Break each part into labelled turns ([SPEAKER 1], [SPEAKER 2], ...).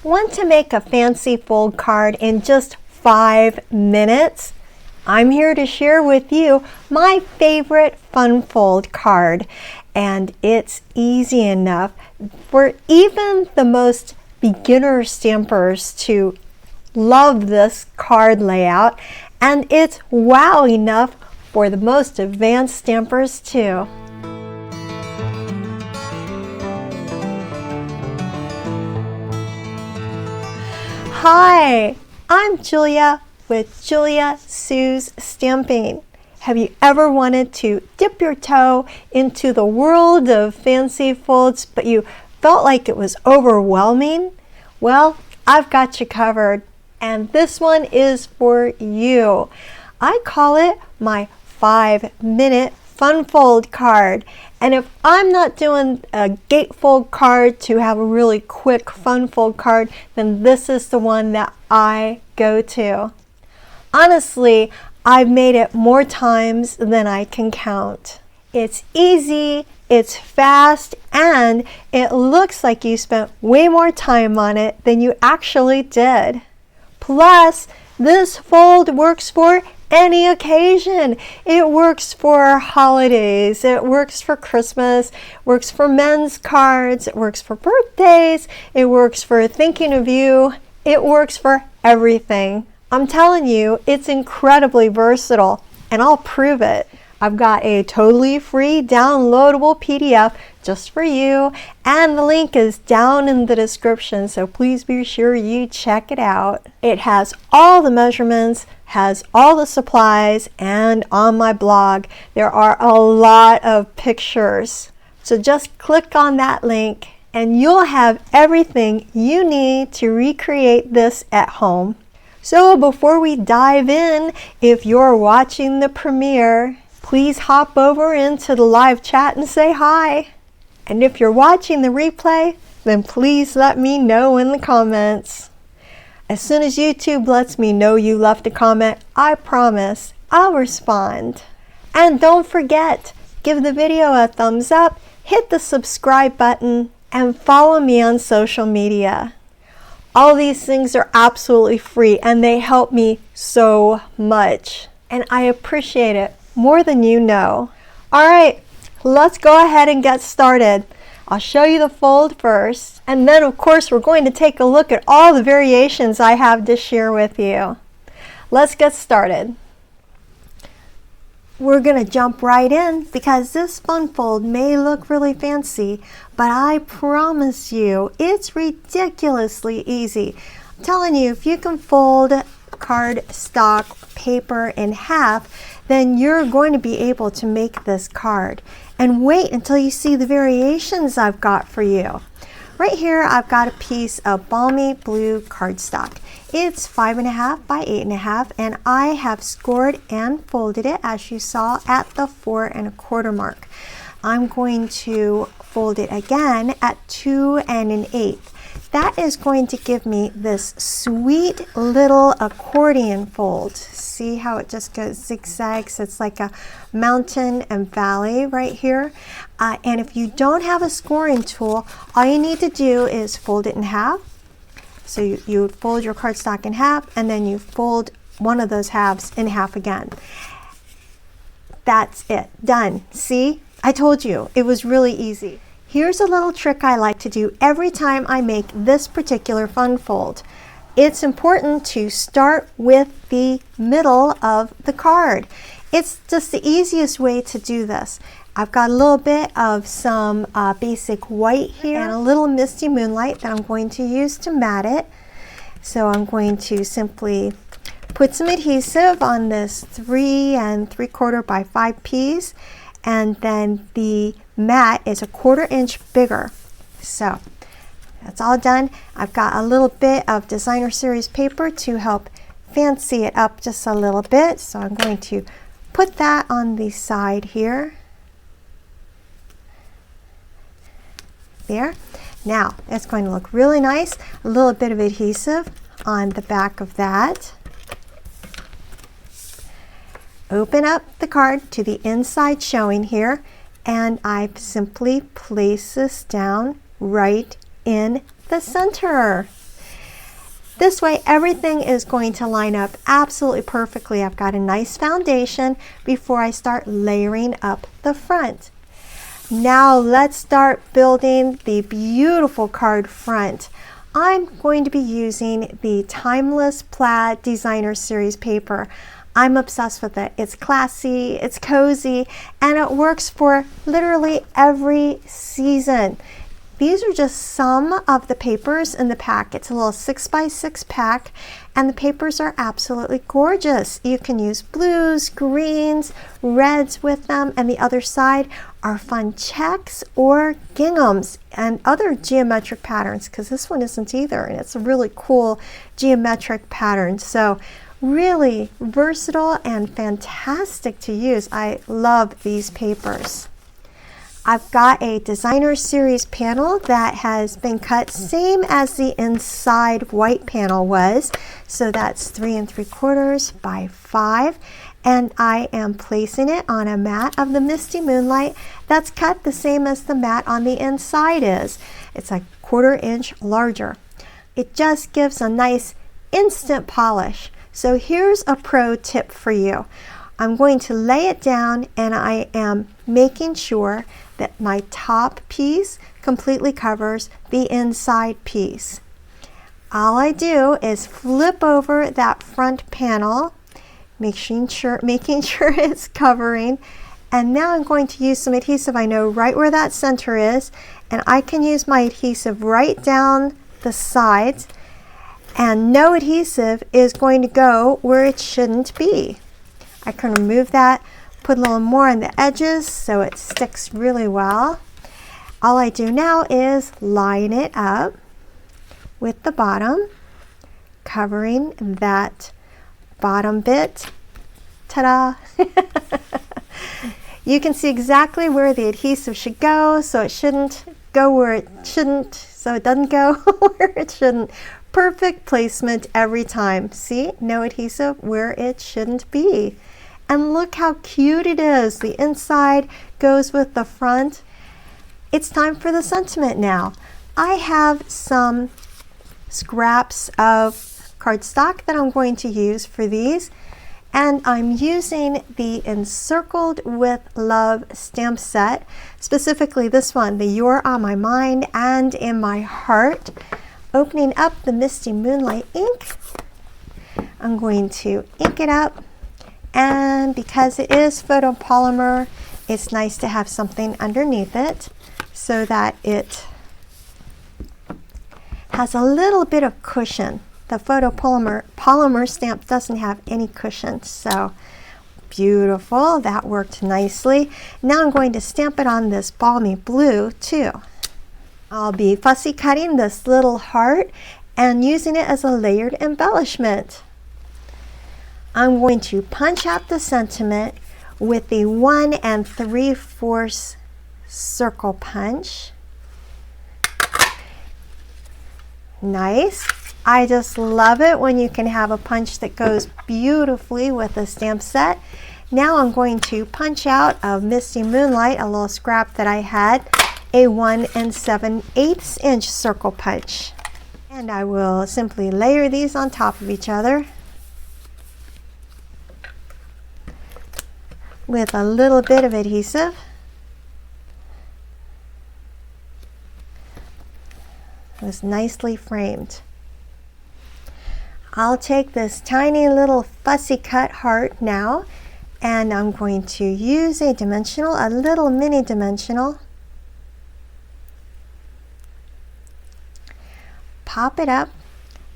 [SPEAKER 1] Want to make a fancy fold card in just 5 minutes? I'm here to share with you my favorite fun fold card, and it's easy enough for even the most beginner stampers to love this card layout, and it's wow enough for the most advanced stampers too. Hi, I'm Julia with Julia Sue's Stamping. Have you ever wanted to dip your toe into the world of fancy folds, but you felt like it was overwhelming? Well, I've got you covered, and this one is for you. I call it my 5-minute fun fold card. And if I'm not doing a gatefold card to have a really quick fun fold card, then this is the one that I go to. Honestly, I've made it more times than I can count. It's easy, it's fast, and it looks like you spent way more time on it than you actually did. Plus, this fold works for any occasion. It works for holidays, it works for Christmas, works for men's cards, it works for birthdays, it works for thinking of you, it works for everything. I'm telling you, it's incredibly versatile, and I'll prove it. I've got a totally free downloadable PDF just for you, and the link is down in the description, so please be sure you check it out. It has all the measurements, has all the supplies, and on my blog there are a lot of pictures. So just click on that link and you'll have everything you need to recreate this at home. So before we dive in, if you're watching the premiere, please hop over into the live chat and say hi. And if you're watching the replay, then please let me know in the comments. As soon as YouTube lets me know you left a comment, I promise I'll respond. And don't forget, give the video a thumbs up, hit the subscribe button, and follow me on social media. All these things are absolutely free and they help me so much. And I appreciate it more than you know. All right, let's go ahead and get started. I'll show you the fold first, and then of course we're going to take a look at all the variations I have to share with you. Let's get started. We're going to jump right in because this fun fold may look really fancy, but I promise you it's ridiculously easy. I'm telling you, if you can fold cardstock paper in half, then you're going to be able to make this card. And wait until you see the variations I've got for you. Right here I've got a piece of balmy blue cardstock. It's 5.5 by 8.5, and I have scored and folded it as you saw at the 4 1/4 mark. I'm going to fold it again at 2 1/8. That is going to give me this sweet little accordion fold. See how it just goes zigzags? It's like a mountain and valley right here. And if you don't have a scoring tool, all you need to do is fold it in half. So you fold your cardstock in half, and then you fold one of those halves in half again. That's it. Done. See? I told you, it was really easy. Here's a little trick I like to do every time I make this particular fun fold. It's important to start with the middle of the card. It's just the easiest way to do this. I've got a little bit of some basic white here and a little misty moonlight that I'm going to use to mat it. So I'm going to simply put some adhesive on this 3 3/4 by 5 piece, and then the mat is 1/4 inch bigger. So that's all done. I've got a little bit of designer series paper to help fancy it up just a little bit. So I'm going to put that on the side here. There. Now it's going to look really nice. A little bit of adhesive on the back of that. Open up the card to the inside showing here, and I simply place this down right in the center. This way everything is going to line up absolutely perfectly. I've got a nice foundation before I start layering up the front. Now let's start building the beautiful card front. I'm going to be using the Timeless Plaid Designer Series paper. I'm obsessed with it. It's classy, it's cozy, and it works for literally every season. These are just some of the papers in the pack. It's a little 6x6 pack, and the papers are absolutely gorgeous. You can use blues, greens, reds with them, and the other side are fun checks or ginghams and other geometric patterns, because this one isn't either, and it's a really cool geometric pattern. So really versatile and fantastic to use. I love these papers. I've got a Designer Series panel that has been cut same as the inside white panel was. So that's 3 3/4 by 5. And I am placing it on a mat of the Misty Moonlight that's cut the same as the mat on the inside is. It's a 1/4 inch larger. It just gives a nice instant polish. So here's a pro tip for you. I'm going to lay it down, and I am making sure that my top piece completely covers the inside piece. All I do is flip over that front panel, making sure it's covering, and now I'm going to use some adhesive. I know right where that center is, and I can use my adhesive right down the sides, and no adhesive is going to go where it shouldn't be. I can remove that, put a little more on the edges so it sticks really well. All I do now is line it up with the bottom, covering that bottom bit. Ta-da! You can see exactly where the adhesive should go, so it shouldn't go where it shouldn't, so it doesn't go where it shouldn't. Perfect placement every time. See, no adhesive where it shouldn't be. And look how cute it is. The inside goes with the front. It's time for the sentiment now. I have some scraps of cardstock that I'm going to use for these, and I'm using the Encircled with Love stamp set, specifically this one, the You're on My Mind and in My Heart. Opening up the Misty Moonlight ink, I'm going to ink it up, and because it is photopolymer, it's nice to have something underneath it so that it has a little bit of cushion. The polymer stamp doesn't have any cushion, so beautiful. That worked nicely. Now I'm going to stamp it on this balmy blue too. I'll be fussy cutting this little heart and using it as a layered embellishment. I'm going to punch out the sentiment with the 1 3/4 circle punch. Nice. I just love it when you can have a punch that goes beautifully with a stamp set. Now I'm going to punch out of Misty Moonlight, a little scrap that I had, a 1 7/8 inch circle punch. And I will simply layer these on top of each other with a little bit of adhesive. It was nicely framed. I'll take this tiny little fussy cut heart now, and I'm going to use a dimensional, a little mini dimensional. Pop it up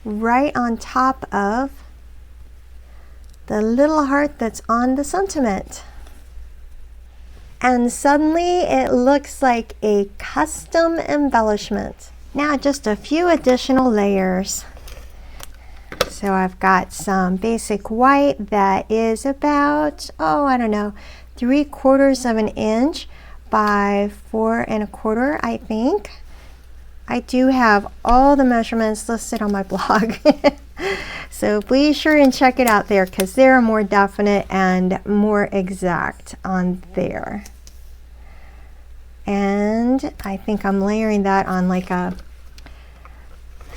[SPEAKER 1] right on top of the little heart that's on the sentiment. And suddenly it looks like a custom embellishment. Now just a few additional layers. So I've got some basic white that is about, I don't know, 3/4 of an inch by 4 1/4, I think. I do have all the measurements listed on my blog. So be sure and check it out there, because they're more definite and more exact on there. And I think I'm layering that on like a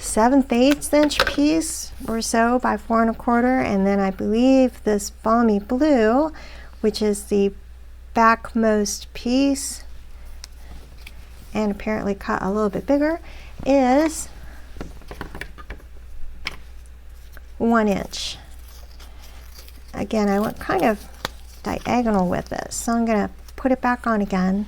[SPEAKER 1] 7/8 inch piece or so by 4 1/4, and then I believe this balmy blue, which is the backmost piece and apparently cut a little bit bigger, is 1 inch. Again, I went kind of diagonal with this, so I'm going to put it back on again.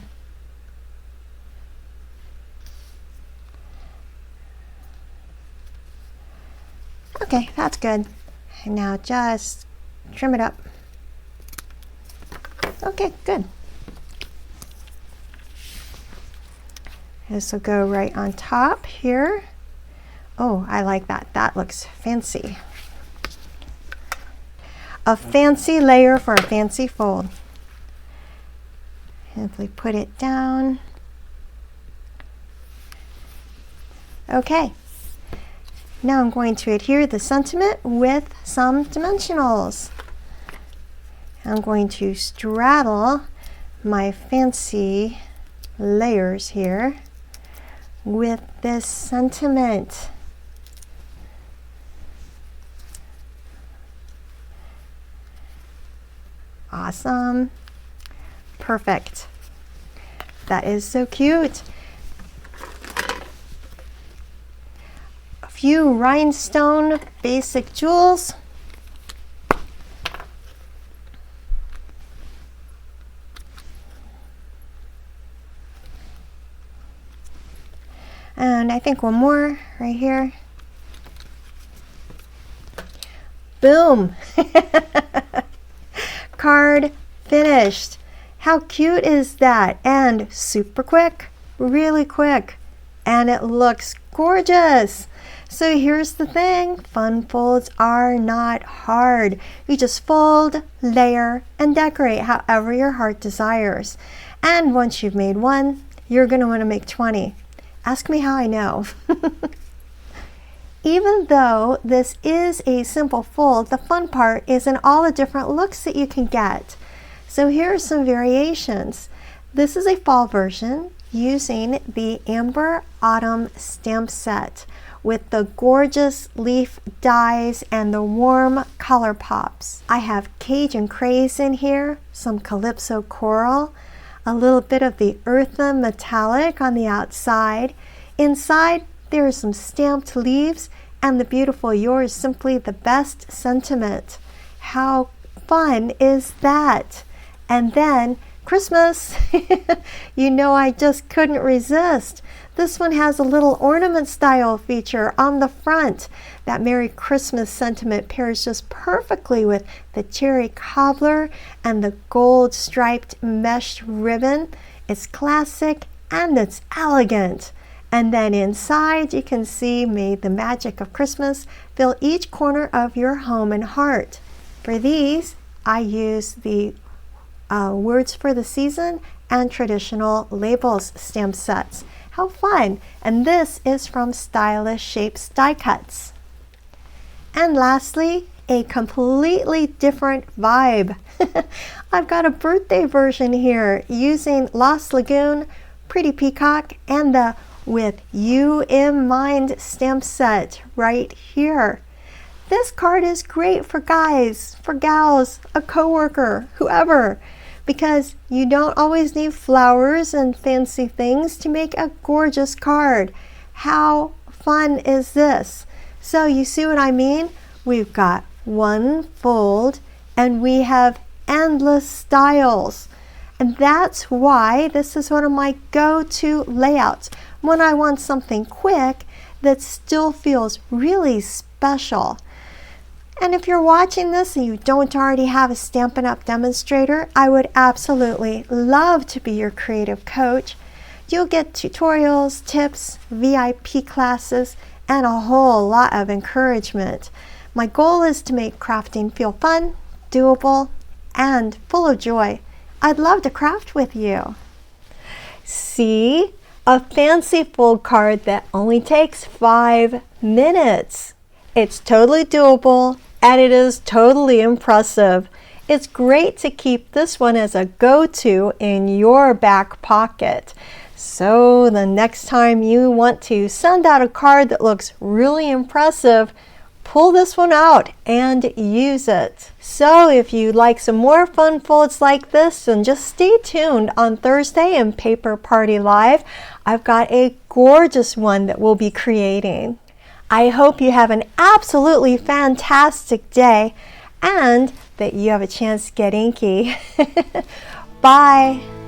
[SPEAKER 1] Okay, that's good. And now just trim it up. Okay, good. This will go right on top here. Oh, I like that. That looks fancy. A fancy layer for a fancy fold. Simply put it down. Okay. Now I'm going to adhere the sentiment with some dimensionals. I'm going to straddle my fancy layers here with this sentiment. Awesome. Perfect. That is so cute. A few rhinestone basic jewels. And I think one more right here. Boom! Card finished. How cute is that? And super quick, really quick. And it looks gorgeous. So here's the thing, fun folds are not hard. You just fold, layer, and decorate however your heart desires. And once you've made one, you're going to want to make 20. Ask me how I know. Even though this is a simple fold, the fun part is in all the different looks that you can get. So here are some variations. This is a fall version using the Amber Autumn stamp set with the gorgeous leaf dies and the warm color pops. I have Cajun Craze in here, some Calypso Coral, a little bit of the Eartha Metallic on the outside. Inside, there are some stamped leaves and the beautiful Yours Simply the Best sentiment. How fun is that? And then Christmas. You know, I just couldn't resist. This one has a little ornament style feature on the front. That Merry Christmas sentiment pairs just perfectly with the cherry cobbler and the gold striped mesh ribbon. It's classic and it's elegant. And then inside you can see, may the magic of Christmas fill each corner of your home and heart. For these, I use the Words for the Season and Traditional Labels stamp sets. How fun! And this is from Stylish Shapes Die Cuts. And lastly, a completely different vibe. I've got a birthday version here using Lost Lagoon, Pretty Peacock, and the With You in Mind stamp set right here. This card is great for guys, for gals, a coworker, whoever, because you don't always need flowers and fancy things to make a gorgeous card. How fun is this? So you see what I mean? We've got one fold and we have endless styles. And that's why this is one of my go-to layouts when I want something quick that still feels really special. And if you're watching this and you don't already have a Stampin' Up! Demonstrator, I would absolutely love to be your creative coach. You'll get tutorials, tips, VIP classes, and a whole lot of encouragement. My goal is to make crafting feel fun, doable, and full of joy. I'd love to craft with you. See? A fancy fold card that only takes 5 minutes. It's totally doable and it is totally impressive. It's great to keep this one as a go-to in your back pocket. So the next time you want to send out a card that looks really impressive, pull this one out and use it. So if you'd like some more fun folds like this, then just stay tuned on Thursday in Paper Party Live. I've got a gorgeous one that we'll be creating. I hope you have an absolutely fantastic day and that you have a chance to get inky. Bye.